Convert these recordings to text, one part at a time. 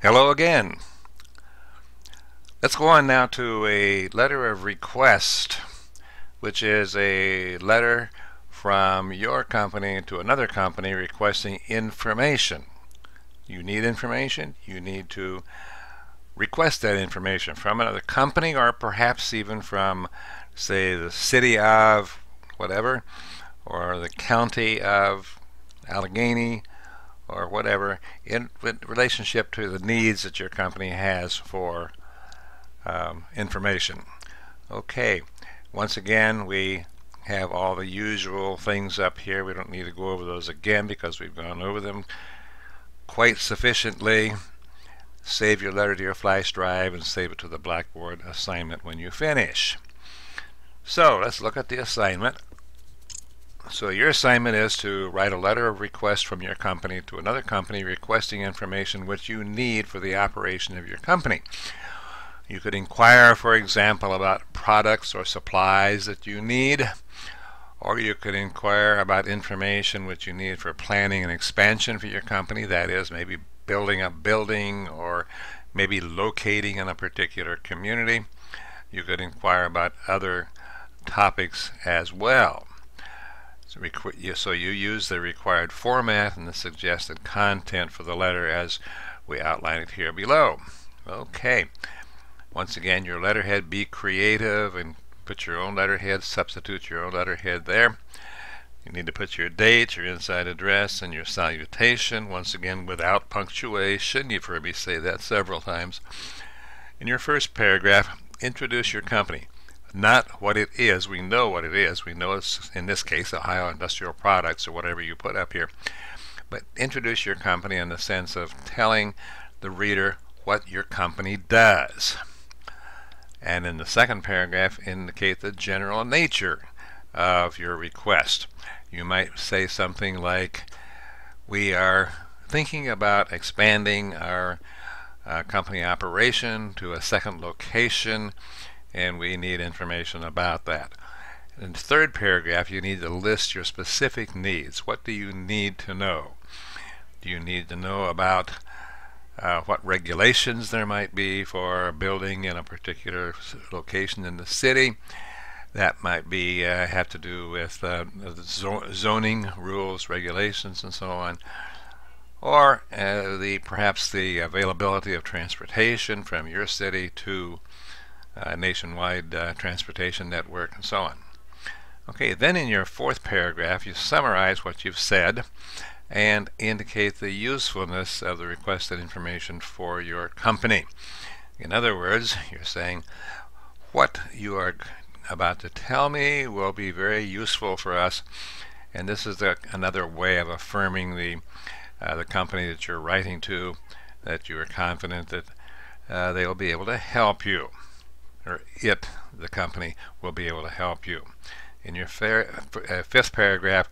Hello again. Let's go on now to a letter of request, which is a letter from your company to another company requesting information. You need information, you need to request that information from another company or perhaps even from, say, the city of whatever, or the county of Allegheny, or whatever, in relationship to the needs that your company has for information. Okay, once again, we have all the usual things up here. We don't need to go over those again because we've gone over them quite sufficiently. Save your letter to your flash drive and save it to the Blackboard assignment when you finish. So let's look at the assignment. So your assignment is to write a letter of request from your company to another company requesting information which you need for the operation of your company. You could inquire, for example, about products or supplies that you need, or you could inquire about information which you need for planning and expansion for your company, that is, maybe building a building or maybe locating in a particular community. You could inquire about other topics as well. So you use the required format and the suggested content for the letter as we outline it here below. Okay. Once again, your letterhead, be creative and put your own letterhead, substitute your own letterhead there. You need to put your date, your inside address, and your salutation, once again without punctuation. You've heard me say that several times. In your first paragraph, introduce your company. Not what it is. We know what it is. We know it's, in this case, Ohio Industrial Products or whatever you put up here. But introduce your company in the sense of telling the reader what your company does. And in the second paragraph, indicate the general nature of your request. You might say something like, we are thinking about expanding our company operation to a second location, and we need information about that. In the third paragraph, you need to list your specific needs. What do you need to know? Do you need to know about what regulations there might be for building in a particular location in the city? That might be have to do with zoning rules, regulations, and so on. Or perhaps the availability of transportation from your city to nationwide transportation network, and so on. Okay, then in your fourth paragraph, you summarize what you've said and indicate the usefulness of the requested information for your company. In other words, you're saying, what you are about to tell me will be very useful for us, and this is another way of affirming the company that you're writing to, that you are confident that they will be able to help you, or the company, will be able to help you. In your fifth paragraph,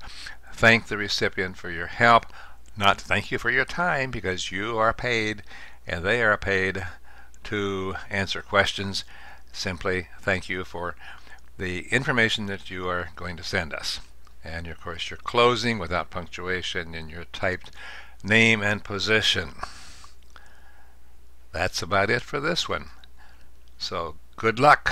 thank the recipient for your help, not thank you for your time, because you are paid and they are paid to answer questions. Simply thank you for the information that you are going to send us. And of course, your closing without punctuation and your typed name and position. That's about it for this one. So good luck.